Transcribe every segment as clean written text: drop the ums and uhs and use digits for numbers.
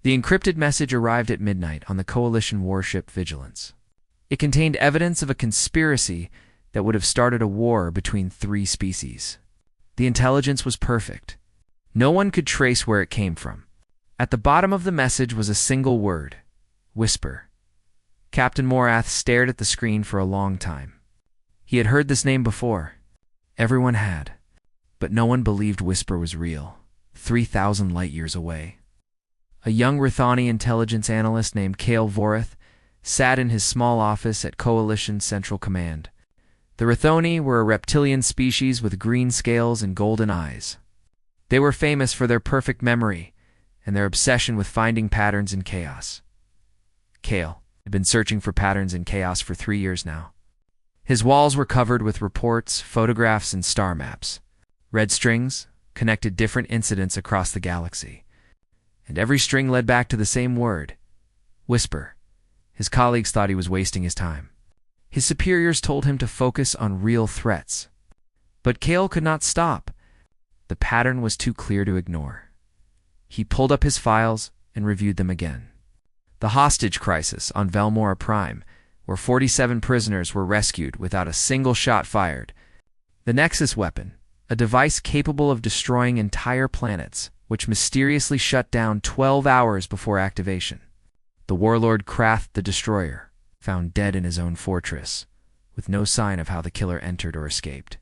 The encrypted message arrived at midnight on the Coalition warship Vigilance. It contained evidence of a conspiracy that would have started a war between 3 species. The intelligence was perfect. No one could trace where it came from. At the bottom of the message was a single word: Whisper. Captain Morath stared at the screen for a long time. He had heard this name before. Everyone had. But no one believed Whisper was real, 3,000 light-years away. A young Rithani intelligence analyst named Kale Vorath sat in his small office at Coalition Central Command. The Rithoni were a reptilian species with green scales and golden eyes. They were famous for their perfect memory and their obsession with finding patterns in chaos. Kale had been searching for patterns in chaos for 3 years now. His walls were covered with reports, photographs, and star maps. Red strings connected different incidents across the galaxy, and every string led back to the same word: Whisper. His colleagues thought he was wasting his time. His superiors told him to focus on real threats. But Kale could not stop. The pattern was too clear to ignore. He pulled up his files and reviewed them again. The hostage crisis on Velmora Prime, where 47 prisoners were rescued without a single shot fired. The Nexus weapon, a device capable of destroying entire planets, which mysteriously shut down 12 hours before activation. The warlord Krath the Destroyer, found dead in his own fortress, with no sign of how the killer entered or escaped.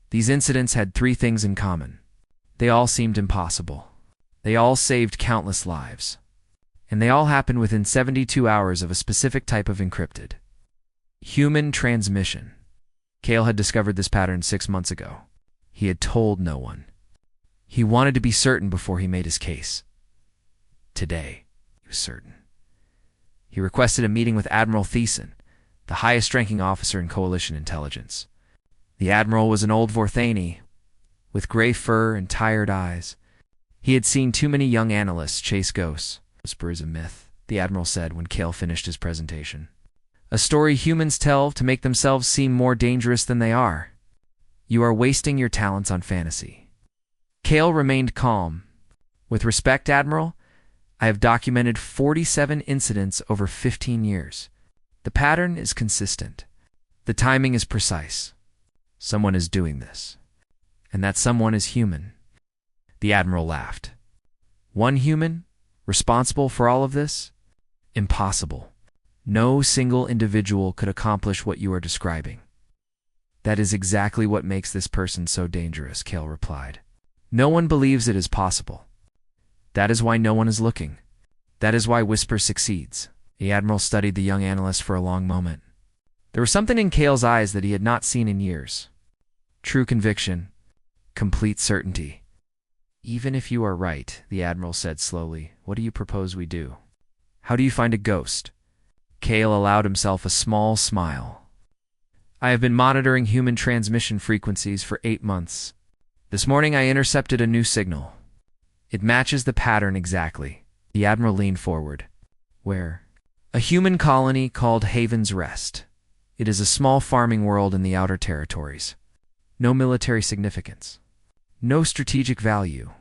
These incidents had 3 things in common. They all seemed impossible. They all saved countless lives. And they all happened within 72 hours of a specific type of encrypted human transmission. Kale had discovered this pattern 6 months ago. He had told no one. He wanted to be certain before he made his case. Today, he was certain. He requested a meeting with Admiral Thiessen, the highest-ranking officer in Coalition intelligence. The Admiral was an old Vorthani, with gray fur and tired eyes. He had seen too many young analysts chase ghosts. Whisper is a myth, the Admiral said when Kale finished his presentation. A story humans tell to make themselves seem more dangerous than they are. You are wasting your talents on fantasy. Kale remained calm. With respect, Admiral, I have documented 47 incidents over 15 years. The pattern is consistent. The timing is precise. Someone is doing this. And that someone is human. The Admiral laughed. One human? Responsible for all of this? Impossible. No single individual could accomplish what you are describing. That is exactly what makes this person so dangerous, Kale replied. No one believes it is possible. That is why no one is looking. That is why Whisper succeeds. The Admiral studied the young analyst for a long moment. There was something in Kale's eyes that he had not seen in years. True conviction. Complete certainty. Even if you are right, the Admiral said slowly, what do you propose we do? How do you find a ghost? Kale allowed himself a small smile. I have been monitoring human transmission frequencies for 8 months. This morning I intercepted a new signal. It matches the pattern exactly. The Admiral leaned forward. Where? A human colony called Haven's Rest. It is a small farming world in the outer territories. No military significance. No strategic value.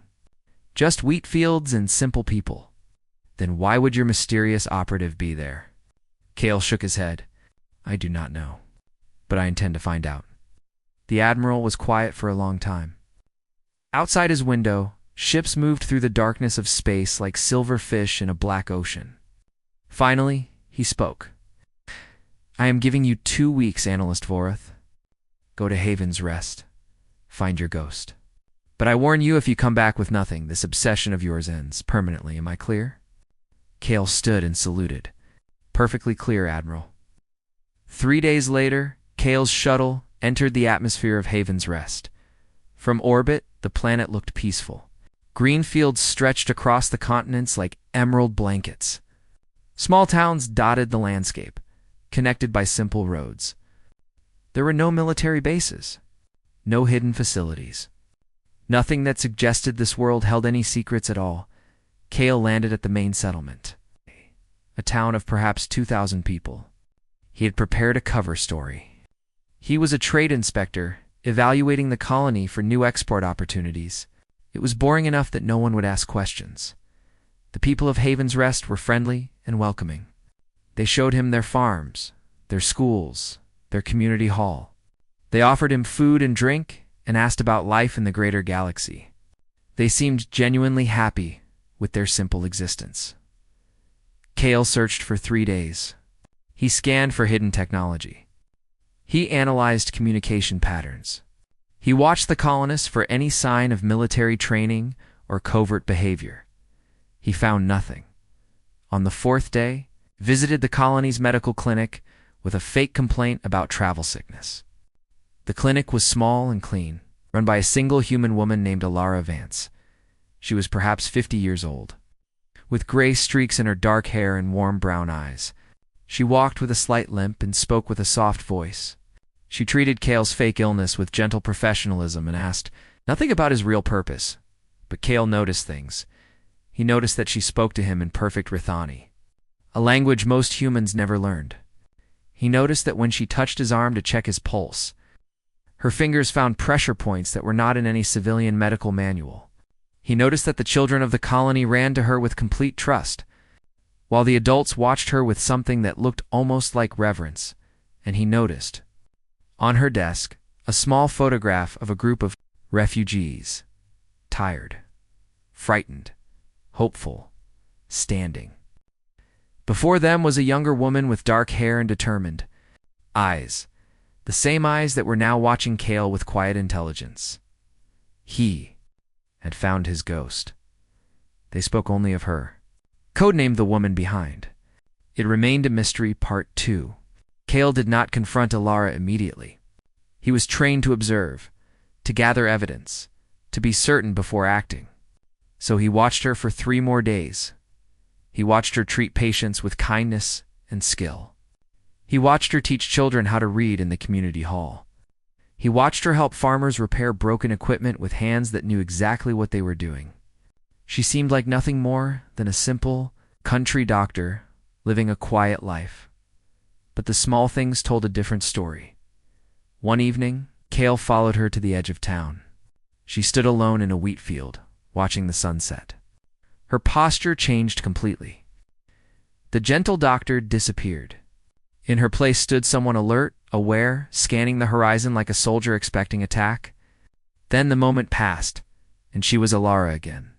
Just wheat fields and simple people. Then why would your mysterious operative be there? Kale shook his head. I do not know. But I intend to find out. The Admiral was quiet for a long time. Outside his window, ships moved through the darkness of space like silver fish in a black ocean. Finally, he spoke. I am giving you 2 weeks, Analyst Vorath. Go to Haven's Rest. Find your ghost. But I warn you, if you come back with nothing, this obsession of yours ends permanently. Am I clear? Kale stood and saluted. Perfectly clear, Admiral. 3 days later, Kale's shuttle entered the atmosphere of Haven's Rest. From orbit, the planet looked peaceful. Green fields stretched across the continents like emerald blankets. Small towns dotted the landscape, connected by simple roads. There were no military bases, no hidden facilities. Nothing that suggested this world held any secrets at all. Kale landed at the main settlement, a town of perhaps 2,000 people. He had prepared a cover story. He was a trade inspector, evaluating the colony for new export opportunities. It was boring enough that no one would ask questions. The people of Haven's Rest were friendly and welcoming. They showed him their farms, their schools, their community hall. They offered him food and drink and asked about life in the greater galaxy. They seemed genuinely happy with their simple existence. Kale searched for 3 days. He scanned for hidden technology. He analyzed communication patterns. He watched the colonists for any sign of military training or covert behavior. He found nothing. On the 4th day, he visited the colony's medical clinic with a fake complaint about travel sickness. The clinic was small and clean, run by a single human woman named Alara Vance. She was perhaps 50 years old. With gray streaks in her dark hair and warm brown eyes, she walked with a slight limp and spoke with a soft voice. She treated Kale's fake illness with gentle professionalism and asked nothing about his real purpose. But Kale noticed things. He noticed that she spoke to him in perfect Rithani, a language most humans never learned. He noticed that when she touched his arm to check his pulse, her fingers found pressure points that were not in any civilian medical manual. He noticed that the children of the colony ran to her with complete trust, while the adults watched her with something that looked almost like reverence. And he noticed, on her desk, a small photograph of a group of refugees, tired, frightened, hopeful, standing. Before them was a younger woman with dark hair and determined eyes, the same eyes that were now watching Kale with quiet intelligence. He had found his ghost. They spoke only of her. Codenamed the woman behind. It remained a mystery. Part 2. Kale did not confront Alara immediately. He was trained to observe, to gather evidence, to be certain before acting. So he watched her for 3 more days. He watched her treat patients with kindness and skill. He watched her teach children how to read in the community hall. He watched her help farmers repair broken equipment with hands that knew exactly what they were doing. She seemed like nothing more than a simple, country doctor living a quiet life. But the small things told a different story. One evening, Kale followed her to the edge of town. She stood alone in a wheat field, watching the sunset. Her posture changed completely. The gentle doctor disappeared. In her place stood someone alert, aware, scanning the horizon like a soldier expecting attack. Then the moment passed, and she was Alara again.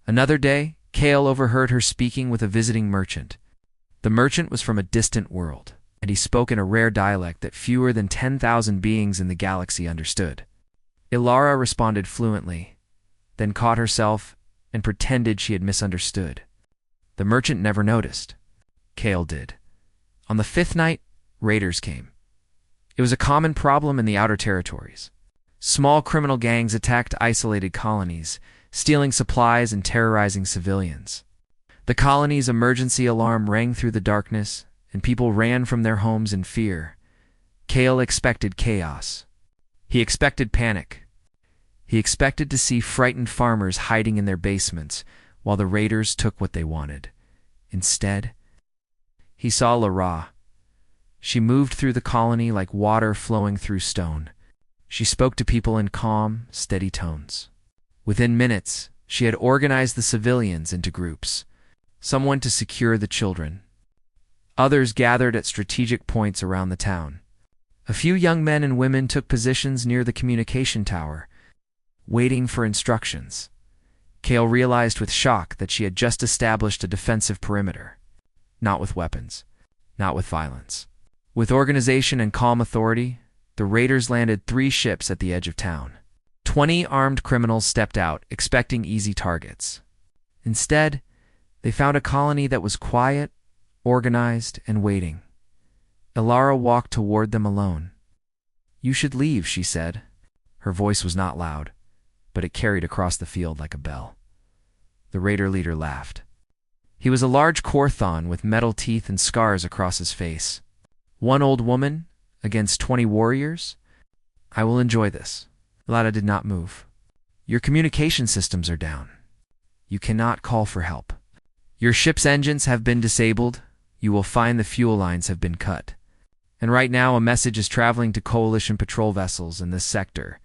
Another day, Kale overheard her speaking with a visiting merchant. The merchant was from a distant world, and he spoke in a rare dialect that fewer than 10,000 beings in the galaxy understood. Alara responded fluently, then caught herself and pretended she had misunderstood. The merchant never noticed. Kale did. On the 5th night, raiders came. It was a common problem in the outer territories. Small criminal gangs attacked isolated colonies, stealing supplies and terrorizing civilians. The colony's emergency alarm rang through the darkness, and people ran from their homes in fear. Kale expected chaos. He expected panic. He expected to see frightened farmers hiding in their basements while the raiders took what they wanted. Instead, he saw Lara. She moved through the colony like water flowing through stone. She spoke to people in calm, steady tones. Within minutes, she had organized the civilians into groups. Some went to secure the children. Others gathered at strategic points around the town. A few young men and women took positions near the communication tower, waiting for instructions. Kale realized with shock that she had just established a defensive perimeter. Not with weapons, not with violence. With organization and calm authority, the raiders landed 3 ships at the edge of town. 20 armed criminals stepped out, expecting easy targets. Instead, they found a colony that was quiet, organized, and waiting. Alara walked toward them alone. "You should leave," she said. Her voice was not loud, but it carried across the field like a bell. The raider leader laughed. He was a large Korthon with metal teeth and scars across his face. "One old woman against 20 warriors? I will enjoy this." Alara did not move. "Your communication systems are down. You cannot call for help. Your ship's engines have been disabled. You will find the fuel lines have been cut. And right now a message is traveling to Coalition patrol vessels in this sector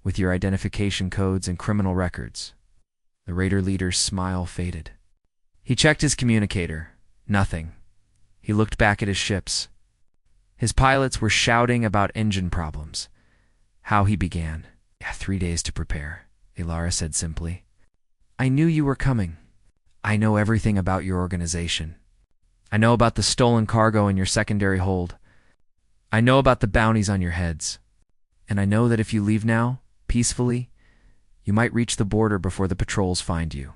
with your identification codes and criminal records." The raider leader's smile faded. He checked his communicator. Nothing. He looked back at his ships. His pilots were shouting about engine problems. How he began. 3 days to prepare, Alara said simply. I knew you were coming. I know everything about your organization. I know about the stolen cargo in your secondary hold. I know about the bounties on your heads. And I know that if you leave now, peacefully, you might reach the border before the patrols find you.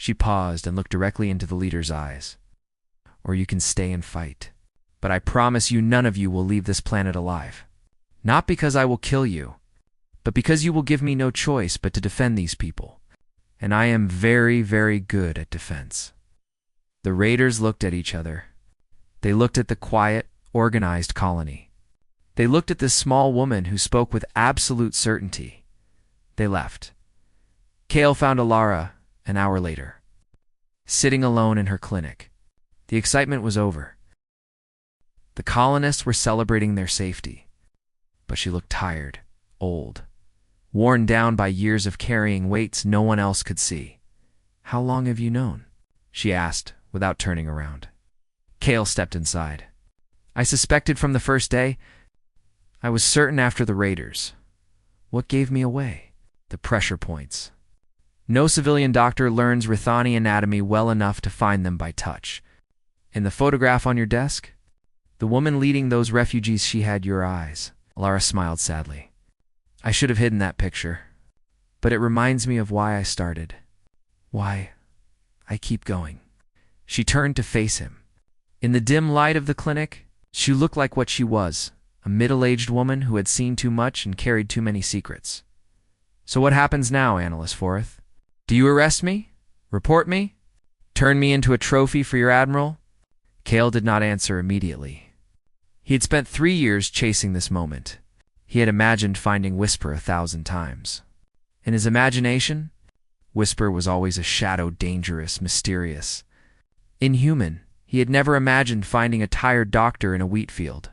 She paused and looked directly into the leader's eyes. Or you can stay and fight. But I promise you none of you will leave this planet alive. Not because I will kill you, but because you will give me no choice but to defend these people. And I am very, very good at defense. The raiders looked at each other. They looked at the quiet, organized colony. They looked at this small woman who spoke with absolute certainty. They left. Kale found Alara an hour later, sitting alone in her clinic. The excitement was over. The colonists were celebrating their safety, but she looked tired, old, worn down by years of carrying weights no one else could see. How long have you known? She asked, without turning around. Kale stepped inside. I suspected from the first day. I was certain after the raiders. What gave me away? The pressure points. No civilian doctor learns Rithani anatomy well enough to find them by touch. In the photograph on your desk, the woman leading those refugees, she had your eyes. Alara smiled sadly. I should have hidden that picture, but it reminds me of why I started. Why I keep going. She turned to face him. In the dim light of the clinic, she looked like what she was, a middle-aged woman who had seen too much and carried too many secrets. So what happens now, Analyst Forth? Do you arrest me? Report me? Turn me into a trophy for your admiral? Kale did not answer immediately. He had spent 3 years chasing this moment. He had imagined finding Whisper 1,000 times. In his imagination, Whisper was always a shadow, dangerous, mysterious. Inhuman, he had never imagined finding a tired doctor in a wheat field,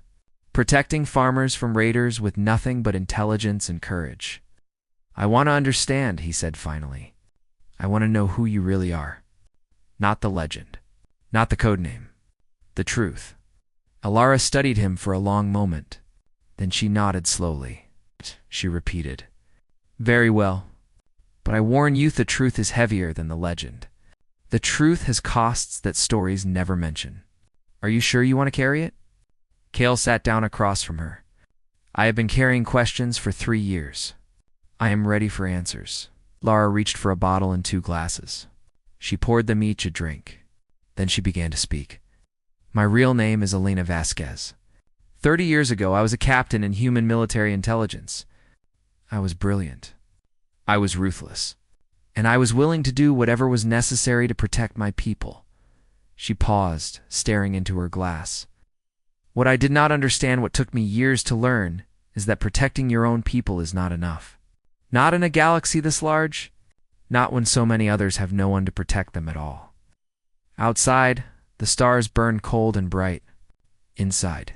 protecting farmers from raiders with nothing but intelligence and courage. I want to understand, he said finally. I want to know who you really are. Not the legend. Not the codename. The truth. Alara studied him for a long moment. Then she nodded slowly. She repeated. Very well. But I warn you, the truth is heavier than the legend. The truth has costs that stories never mention. Are you sure you want to carry it? Kale sat down across from her. I have been carrying questions for 3 years. I am ready for answers. Lara reached for a bottle and 2 glasses. She poured them each a drink. Then she began to speak. My real name is Elena Vasquez. 30 years ago, I was a captain in human military intelligence. I was brilliant. I was ruthless. And I was willing to do whatever was necessary to protect my people. She paused, staring into her glass. What I did not understand, what took me years to learn, is that protecting your own people is not enough. Not in a galaxy this large. Not when so many others have no one to protect them at all. Outside, the stars burned cold and bright. Inside,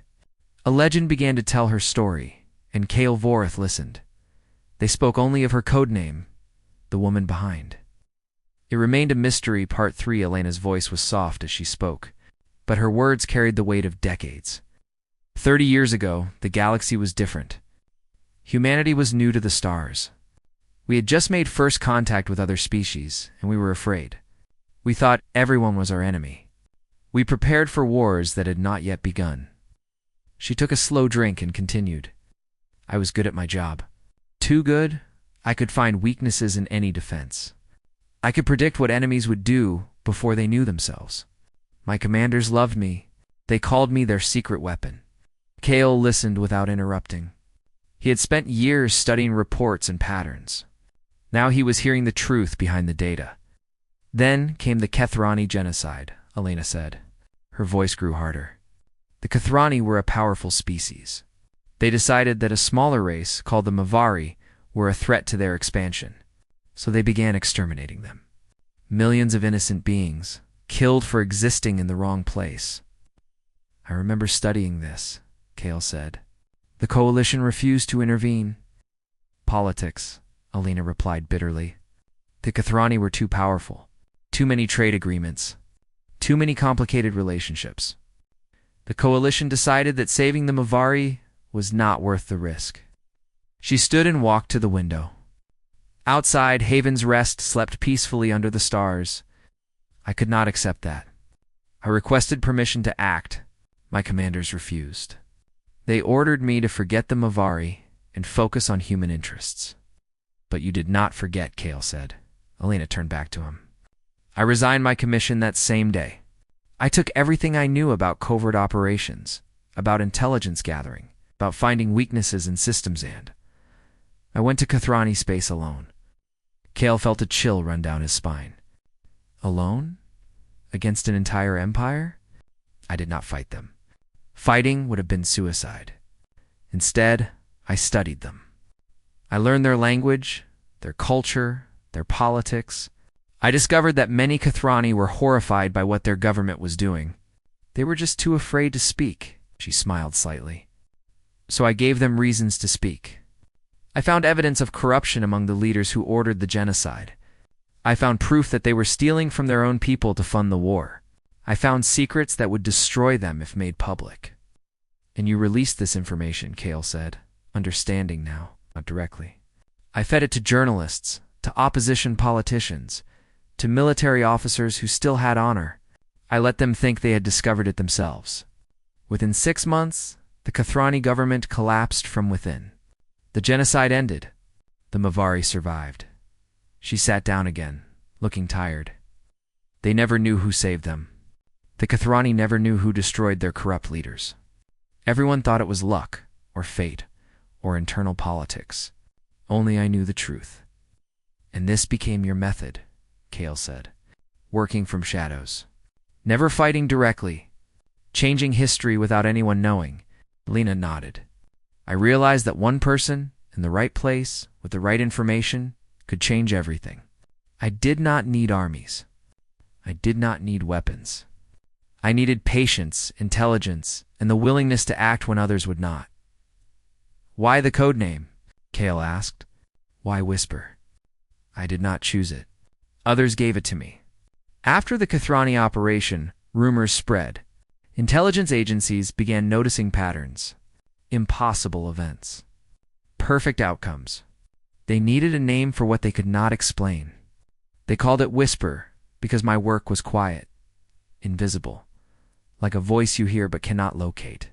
a legend began to tell her story, and Kale Vorith listened. They spoke only of her codename, the woman behind. It remained a mystery. Part 3. Elena's voice was soft as she spoke, but her words carried the weight of decades. 30 years ago, the galaxy was different. Humanity was new to the stars. We had just made first contact with other species, and we were afraid. We thought everyone was our enemy. We prepared for wars that had not yet begun. She took a slow drink and continued. I was good at my job. Too good, I could find weaknesses in any defense. I could predict what enemies would do before they knew themselves. My commanders loved me. They called me their secret weapon. Kale listened without interrupting. He had spent years studying reports and patterns. Now he was hearing the truth behind the data. Then came the Kethrani genocide, Elena said. Her voice grew harder. The Kethrani were a powerful species. They decided that a smaller race, called the Mavari, were a threat to their expansion. So they began exterminating them. Millions of innocent beings, killed for existing in the wrong place. I remember studying this, Kale said. The coalition refused to intervene. Politics, Elena replied bitterly. The Kethrani were too powerful. Too many trade agreements. Too many complicated relationships. The coalition decided that saving the Mavari was not worth the risk. She stood and walked to the window. Outside, Haven's Rest slept peacefully under the stars. I could not accept that. I requested permission to act. My commanders refused. They ordered me to forget the Mavari and focus on human interests. But you did not forget, Kale said. Alina turned back to him. I resigned my commission that same day. I took everything I knew about covert operations, about intelligence gathering, about finding weaknesses in systems, and I went to Kathrani space alone. Kale felt a chill run down his spine. Alone? Against an entire empire? I did not fight them. Fighting would have been suicide. Instead, I studied them. I learned their language, their culture, their politics. I discovered that many Kathrani were horrified by what their government was doing. They were just too afraid to speak. She smiled slightly. So I gave them reasons to speak. I found evidence of corruption among the leaders who ordered the genocide. I found proof that they were stealing from their own people to fund the war. I found secrets that would destroy them if made public. And you released this information, Kale said, understanding now, not directly. I fed it to journalists, to opposition politicians, to military officers who still had honor. I let them think they had discovered it themselves. Within 6 months, the Kathrani government collapsed from within. The genocide ended. The Mavari survived. She sat down again, looking tired. They never knew who saved them. The Kathrani never knew who destroyed their corrupt leaders. Everyone thought it was luck, or fate, or internal politics. Only I knew the truth. And this became your method, Kale said. Working from shadows. Never fighting directly. Changing history without anyone knowing. Lena nodded. I realized that one person, in the right place, with the right information, could change everything. I did not need armies. I did not need weapons. I needed patience, intelligence, and the willingness to act when others would not. Why the codename? Kale asked. Why Whisper? I did not choose it. Others gave it to me. After the Kathrani operation, rumors spread. Intelligence agencies began noticing patterns. Impossible events. Perfect outcomes. They needed a name for what they could not explain. They called it Whisper because my work was quiet, invisible, like a voice you hear but cannot locate.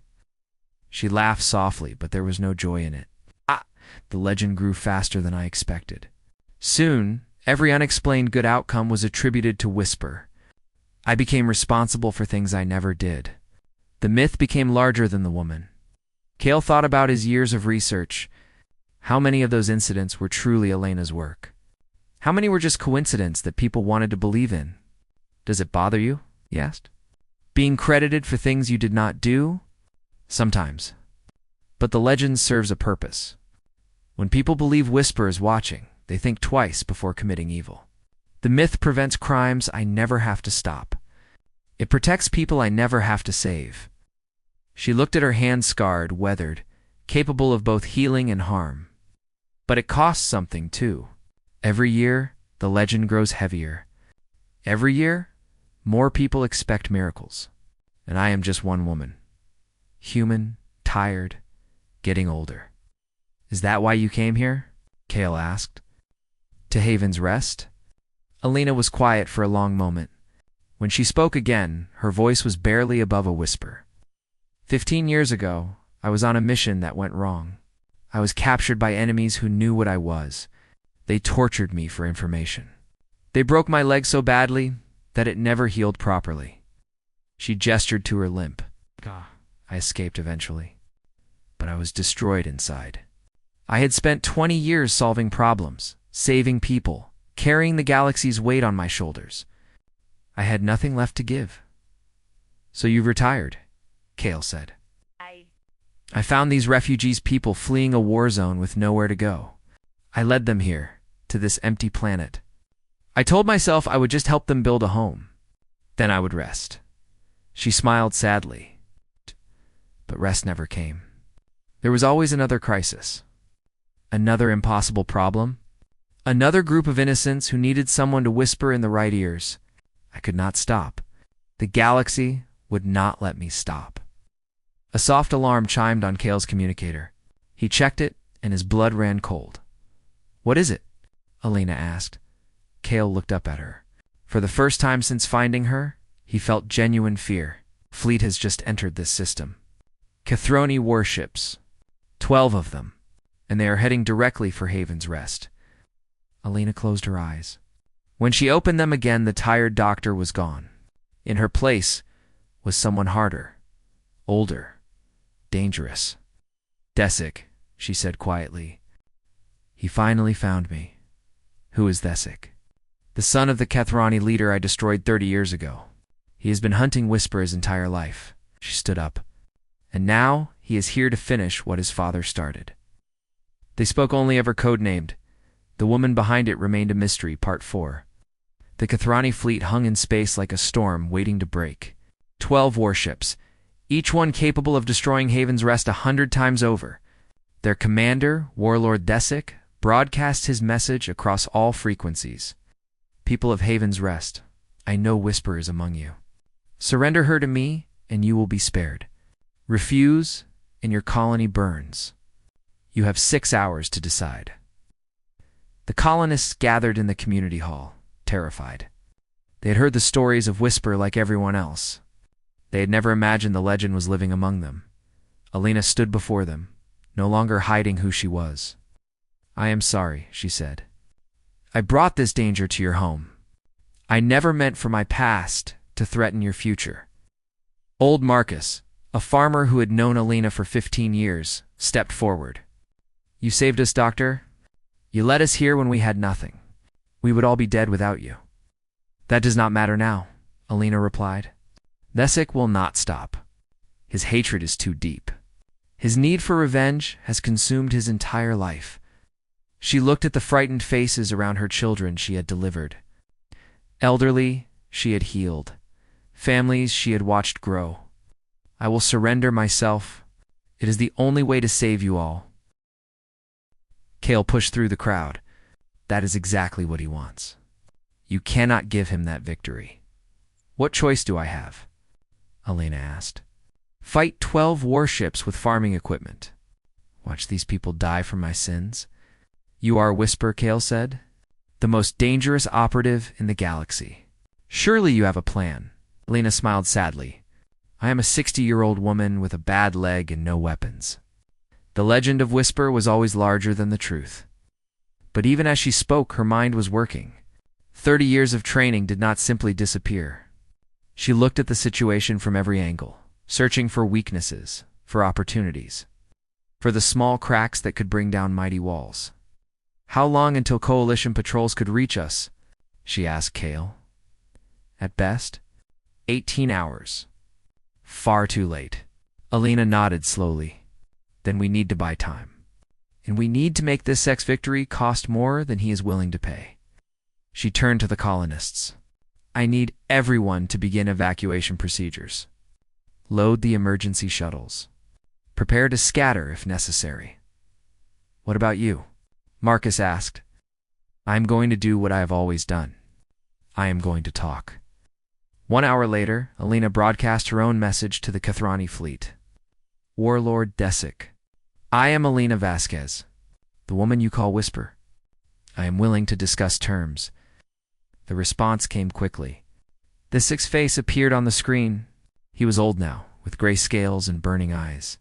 She laughed softly, but there was no joy in it. The legend grew faster than I expected. Soon, every unexplained good outcome was attributed to Whisper. I became responsible for things I never did. The myth became larger than the woman. Kale thought about his years of research. How many of those incidents were truly Elena's work? How many were just coincidence that people wanted to believe in? Does it bother you? He asked. Being credited for things you did not do? Sometimes. But the legend serves a purpose. When people believe Whisper is watching, they think twice before committing evil. The myth prevents crimes I never have to stop. It protects people I never have to save. She looked at her hand, scarred, weathered, capable of both healing and harm. But it costs something, too. Every year, the legend grows heavier. Every year, more people expect miracles. And I am just one woman. Human, tired, getting older. Is that why you came here? Kale asked. To Haven's Rest? Alina was quiet for a long moment. When she spoke again, her voice was barely above a whisper. 15 years ago, I was on a mission that went wrong. I was captured by enemies who knew what I was. They tortured me for information. They broke my leg so badly that it never healed properly. She gestured to her limp. I escaped eventually, but I was destroyed inside. I had spent 20 years solving problems, saving people, carrying the galaxy's weight on my shoulders. I had nothing left to give. So you've retired, Kale said. I found these refugees people fleeing a war zone with nowhere to go. I led them here, to this empty planet. I told myself I would just help them build a home. Then I would rest. She smiled sadly. But rest never came. There was always another crisis. Another impossible problem. Another group of innocents who needed someone to whisper in the right ears. I could not stop. The galaxy would not let me stop. A soft alarm chimed on Kale's communicator. He checked it, and his blood ran cold. "What is it?" Alina asked. Kale looked up at her. For the first time since finding her, he felt genuine fear. Fleet has just entered this system. Cathroni warships. 12 of them. And they are heading directly for Haven's Rest. Alina closed her eyes. When she opened them again, the tired doctor was gone. In her place was someone harder, older, dangerous. "Desik," she said quietly. "He finally found me." "Who is Desik?" "The son of the Cathroni leader I destroyed 30 years ago. He has been hunting Whisper his entire life." She stood up. "And now he is here to finish what his father started." They spoke only of her codenamed. The woman behind it remained a mystery. Part 4. The Cathroni fleet hung in space like a storm waiting to break. 12 warships, each one capable of destroying Haven's Rest 100 times over. Their commander, Warlord Desik, broadcast his message across all frequencies. "People of Haven's Rest, I know Whisper is among you. Surrender her to me, and you will be spared. Refuse, and your colony burns. You have 6 hours to decide." The colonists gathered in the community hall, terrified. They had heard the stories of Whisper like everyone else. They had never imagined the legend was living among them. Alina stood before them, no longer hiding who she was. "I am sorry," she said. "I brought this danger to your home. I never meant for my past to threaten your future." Old Marcus, a farmer who had known Alina for 15 years, stepped forward. "You saved us, Doctor. You led us here when we had nothing. We would all be dead without you." "That does not matter now," Alina replied. "Desik will not stop. His hatred is too deep. His need for revenge has consumed his entire life." She looked at the frightened faces around her children she had delivered. Elderly, she had healed. Families she had watched grow. "I will surrender myself. It is the only way to save you all." Kale pushed through the crowd. "That is exactly what he wants. You cannot give him that victory." "What choice do I have?" Alina asked. "Fight 12 warships with farming equipment. Watch these people die for my sins." "You are Whisper," Kale said. "The most dangerous operative in the galaxy. Surely you have a plan." Alina smiled sadly. "I am a 60-year-old woman with a bad leg and no weapons." The legend of Whisper was always larger than the truth. But even as she spoke, her mind was working. 30 years of training did not simply disappear. She looked at the situation from every angle, searching for weaknesses, for opportunities, for the small cracks that could bring down mighty walls. "How long until Coalition patrols could reach us?" she asked Kale. "At best, 18 hours. Far too late." Alina nodded slowly. "Then we need to buy time. And we need to make this sex victory cost more than he is willing to pay." She turned to the colonists. "I need everyone to begin evacuation procedures. Load the emergency shuttles. Prepare to scatter if necessary." "What about you?" Marcus asked. "I am going to do what I have always done. I am going to talk." 1 hour later, Alina broadcast her own message to the Cathroni fleet. "Warlord Desik, I am Alina Vasquez, the woman you call Whisper. I am willing to discuss terms." The response came quickly. Desik's face appeared on the screen. He was old now, with gray scales and burning eyes.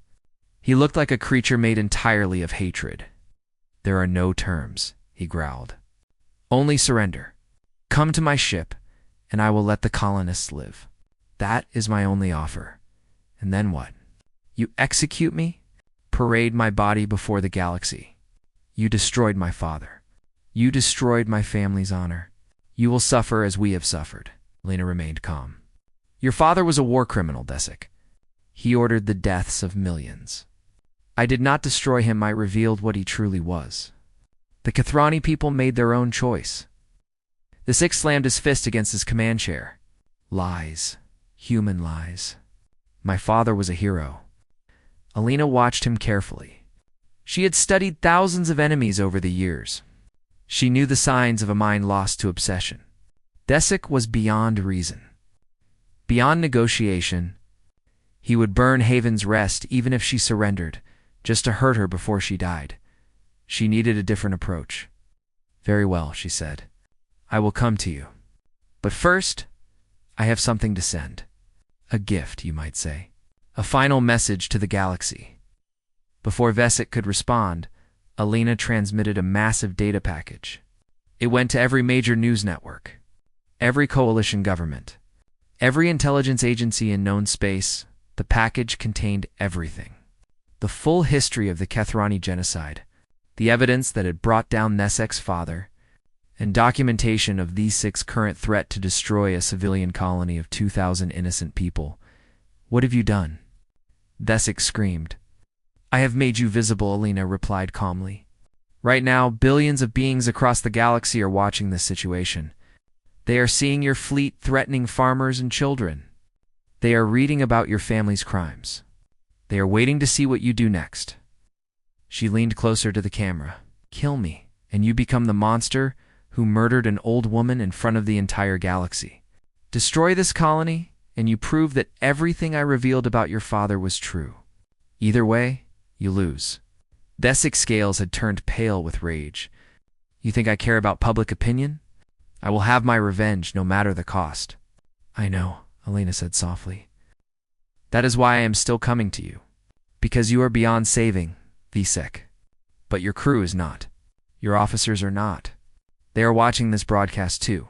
He looked like a creature made entirely of hatred. "There are no terms," he growled. "Only surrender. Come to my ship, and I will let the colonists live. That is my only offer. And then what? You execute me? Parade my body before the galaxy. You destroyed my father. You destroyed my family's honor. You will suffer as we have suffered." Lena remained calm. "Your father was a war criminal, Desik. He ordered the deaths of millions. I did not destroy him, I revealed what he truly was. The Cathroni people made their own choice." Desik slammed his fist against his command chair. "Lies. Human lies. My father was a hero." Alina watched him carefully. She had studied thousands of enemies over the years. She knew the signs of a mind lost to obsession. Desik was beyond reason, beyond negotiation. He would burn Haven's Rest even if she surrendered, just to hurt her before she died. She needed a different approach. "Very well," she said. "I will come to you. But first, I have something to send. A gift, you might say. A final message to the galaxy." Before Desik could respond, Alina transmitted a massive data package. It went to every major news network, every coalition government, every intelligence agency in known space. The package contained everything. The full history of the Kethrani genocide, the evidence that had brought down Nesek's father, and documentation of the current threat to destroy a civilian colony of 2,000 innocent people. "What have you done?" Desik screamed. "I have made you visible," Alina replied calmly. "Right now, billions of beings across the galaxy are watching this situation. They are seeing your fleet threatening farmers and children. They are reading about your family's crimes. They are waiting to see what you do next." She leaned closer to the camera. "Kill me, and you become the monster who murdered an old woman in front of the entire galaxy. Destroy this colony, and you prove that everything I revealed about your father was true. Either way, you lose." Desik's scales had turned pale with rage. "You think I care about public opinion? I will have my revenge, no matter the cost." "I know," Alina said softly. "That is why I am still coming to you. Because you are beyond saving, Desik. But your crew is not. Your officers are not. They are watching this broadcast too.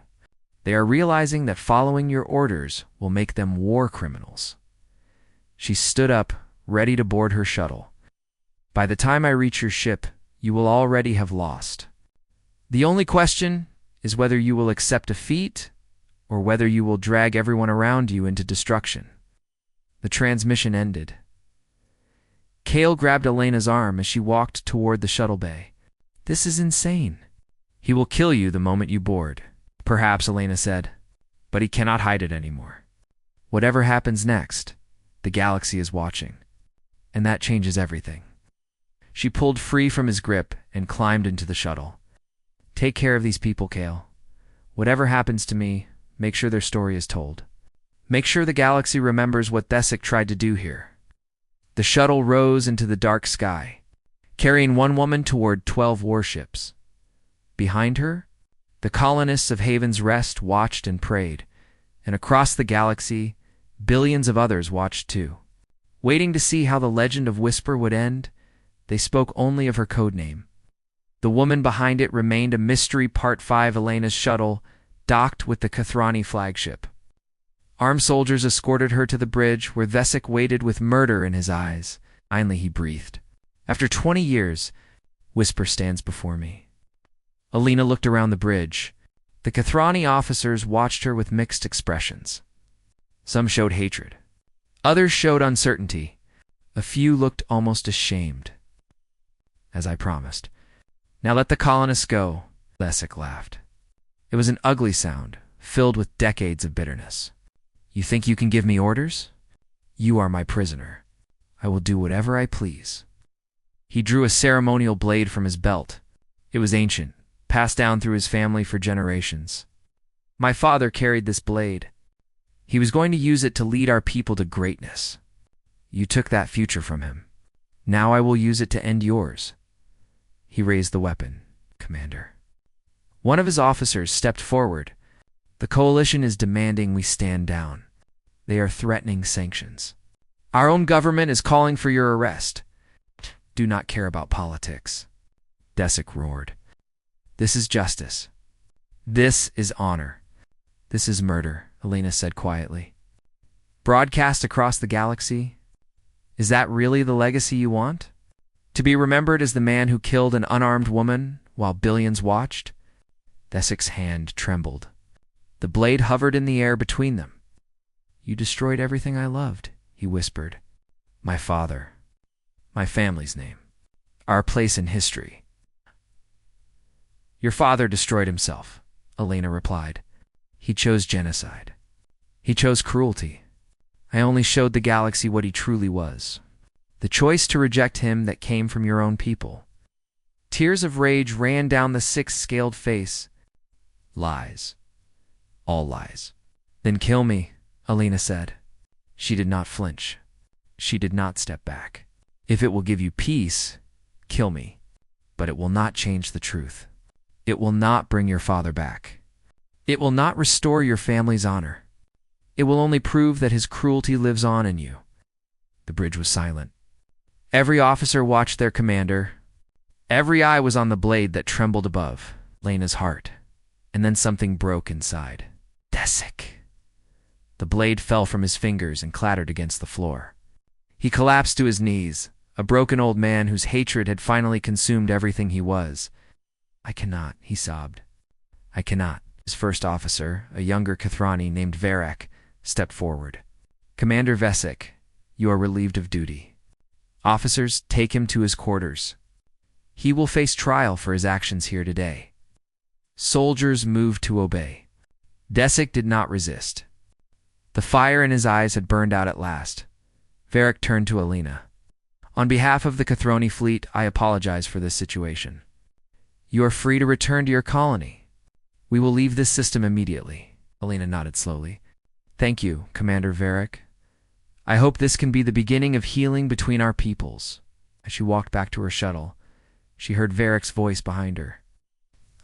They are realizing that following your orders will make them war criminals." She stood up, ready to board her shuttle. "By the time I reach your ship, you will already have lost. The only question is whether you will accept defeat or whether you will drag everyone around you into destruction." The transmission ended. Kale grabbed Elena's arm as she walked toward the shuttle bay. "This is insane." "He will kill you the moment you board," perhaps, Elena said. "But he cannot hide it anymore. Whatever happens next, the galaxy is watching. And that changes everything." She pulled free from his grip and climbed into the shuttle. "Take care of these people, Kale. Whatever happens to me, make sure their story is told. Make sure the galaxy remembers what Desik tried to do here." The shuttle rose into the dark sky, carrying one woman toward 12 warships. Behind her, the colonists of Haven's Rest watched and prayed, and across the galaxy, billions of others watched too. Waiting to see how the legend of Whisper would end, they spoke only of her codename. The woman behind it remained a mystery. Part 5. Elena's shuttle docked with the Kethrani flagship. Armed soldiers escorted her to the bridge, where Desik waited with murder in his eyes. Finally he breathed. "After 20 years, Whisper stands before me." Alina looked around the bridge. The Kethrani officers watched her with mixed expressions. Some showed hatred. Others showed uncertainty. A few looked almost ashamed. "As I promised. Now let the colonists go," Desik laughed. It was an ugly sound, filled with decades of bitterness. "You think you can give me orders? You are my prisoner. I will do whatever I please." He drew a ceremonial blade from his belt. It was ancient, passed down through his family for generations. "My father carried this blade. He was going to use it to lead our people to greatness. You took that future from him. Now I will use it to end yours." He raised the weapon. "Commander." One of his officers stepped forward. "The coalition is demanding we stand down. They are threatening sanctions. Our own government is calling for your arrest." "Do not care about politics," Desik roared. "This is justice. This is honor. This is murder," Alina said quietly. "Broadcast across the galaxy? Is that really the legacy you want? To be remembered as the man who killed an unarmed woman while billions watched?" Desik's hand trembled. The blade hovered in the air between them. "You destroyed everything I loved," he whispered. "My father. My family's name. Our place in history." "Your father destroyed himself," Alina replied. "He chose genocide. He chose cruelty. I only showed the galaxy what he truly was. The choice to reject him that came from your own people." Tears of rage ran down the six-scaled face. "Lies. All lies. Then kill me, Alina said. She did not flinch. She did not step back. If it will give you peace, kill me. But it will not change the truth. It will not bring your father back. It will not restore your family's honor. It will only prove that his cruelty lives on in you. The bridge was silent. Every officer watched their commander. Every eye was on the blade that trembled above Lena's heart. And then something broke inside. Desik. The blade fell from his fingers and clattered against the floor. He collapsed to his knees, a broken old man whose hatred had finally consumed everything he was. I cannot, he sobbed. I cannot. His first officer, a younger Kathrani named Varek, stepped forward. Commander Vesik, you are relieved of duty. Officers, take him to his quarters. He will face trial for his actions here today. Soldiers moved to obey. Desik did not resist. The fire in his eyes had burned out at last. Varek turned to Alina. On behalf of the Kathroni fleet, I apologize for this situation. You are free to return to your colony. We will leave this system immediately. Alina nodded slowly. Thank you, Commander Varek. I hope this can be the beginning of healing between our peoples. As she walked back to her shuttle, she heard Varek's voice behind her.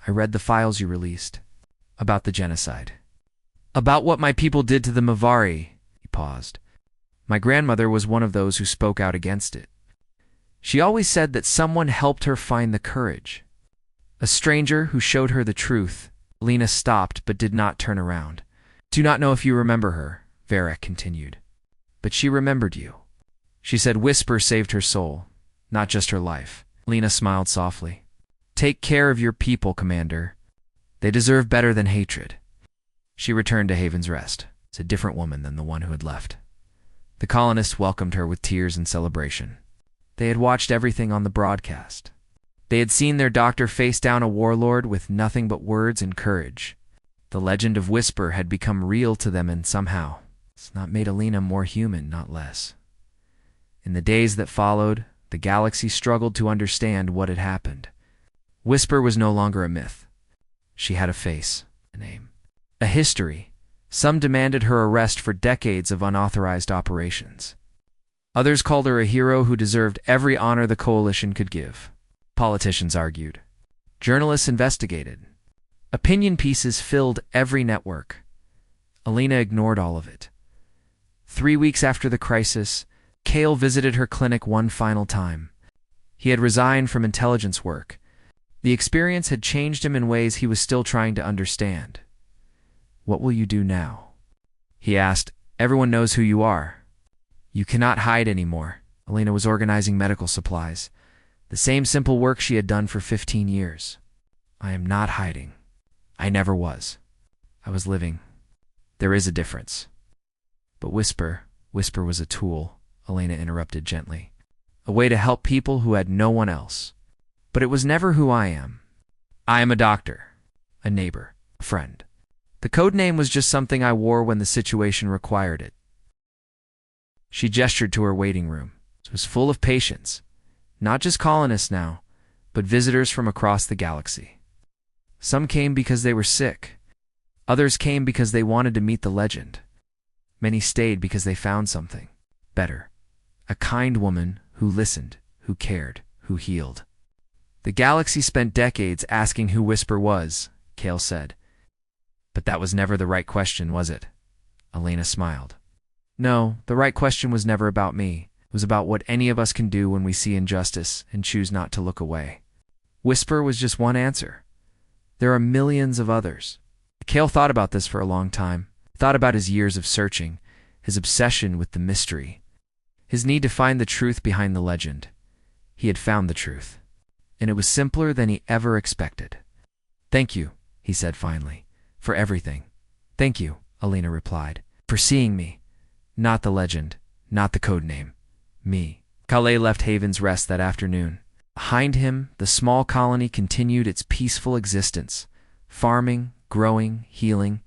I read the files you released. About the genocide. About what my people did to the Mavari. He paused. My grandmother was one of those who spoke out against it. She always said that someone helped her find the courage. A stranger who showed her the truth. Lena stopped but did not turn around. Do not know if you remember her, Varek continued. But she remembered you. She said Whisper saved her soul, not just her life. Lena smiled softly. Take care of your people, Commander. They deserve better than hatred. She returned to Haven's Rest. It's a different woman than the one who had left. The colonists welcomed her with tears and celebration. They had watched everything on the broadcast. They had seen their doctor face down a warlord with nothing but words and courage. The legend of Whisper had become real to them, and somehow it's not made Alina more human, not less. In the days that followed, the galaxy struggled to understand what had happened. Whisper was no longer a myth. She had a face, a name, a history. Some demanded her arrest for decades of unauthorized operations. Others called her a hero who deserved every honor the Coalition could give. Politicians argued. Journalists investigated. Opinion pieces filled every network. Alina ignored all of it. 3 weeks after the crisis, Kale visited her clinic one final time. He had resigned from intelligence work. The experience had changed him in ways he was still trying to understand. What will you do now? He asked. Everyone knows who you are. You cannot hide anymore. Alina was organizing medical supplies. The same simple work she had done for 15 years. I am not hiding. I never was. I was living. There is a difference. But Whisper was a tool, Alina interrupted gently. A way to help people who had no one else. But it was never who I am. I am a doctor, a neighbor, a friend. The codename was just something I wore when the situation required it. She gestured to her waiting room. It was full of patients. Not just colonists now, but visitors from across the galaxy. Some came because they were sick. Others came because they wanted to meet the legend. Many stayed because they found something better. A kind woman who listened, who cared, who healed. The galaxy spent decades asking who Whisper was, Kale said. But that was never the right question, was it? Alina smiled. No, the right question was never about me. It was about what any of us can do when we see injustice and choose not to look away. Whisper was just one answer. There are millions of others. Kale thought about this for a long time. Thought about his years of searching, his obsession with the mystery, his need to find the truth behind the legend. He had found the truth, and it was simpler than he ever expected. Thank you, he said finally, for everything. Thank you, Alina replied, for seeing me. Not the legend, not the codename. Me. Kale left Haven's Rest that afternoon. Behind him, the small colony continued its peaceful existence, farming, growing, healing.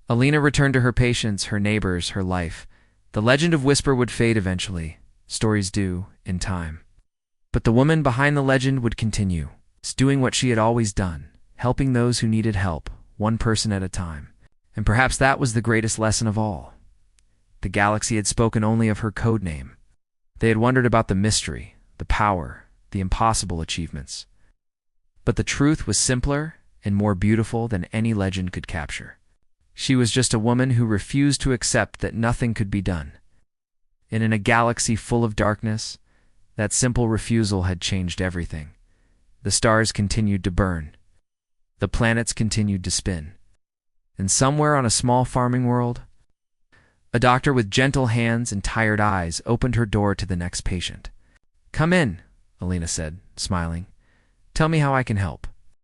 Alina returned to her patients, her neighbors, her life. The legend of Whisper would fade eventually. Stories do, in time. But the woman behind the legend would continue, doing what she had always done, helping those who needed help, one person at a time. And perhaps that was the greatest lesson of all. The galaxy had spoken only of her code name. They had wondered about the mystery, the power, the impossible achievements. But the truth was simpler and more beautiful than any legend could capture. She was just a woman who refused to accept that nothing could be done. And in a galaxy full of darkness, that simple refusal had changed everything. The stars continued to burn. The planets continued to spin. And somewhere on a small farming world, a doctor with gentle hands and tired eyes opened her door to the next patient. "Come in," Alina said, smiling. "Tell me how I can help."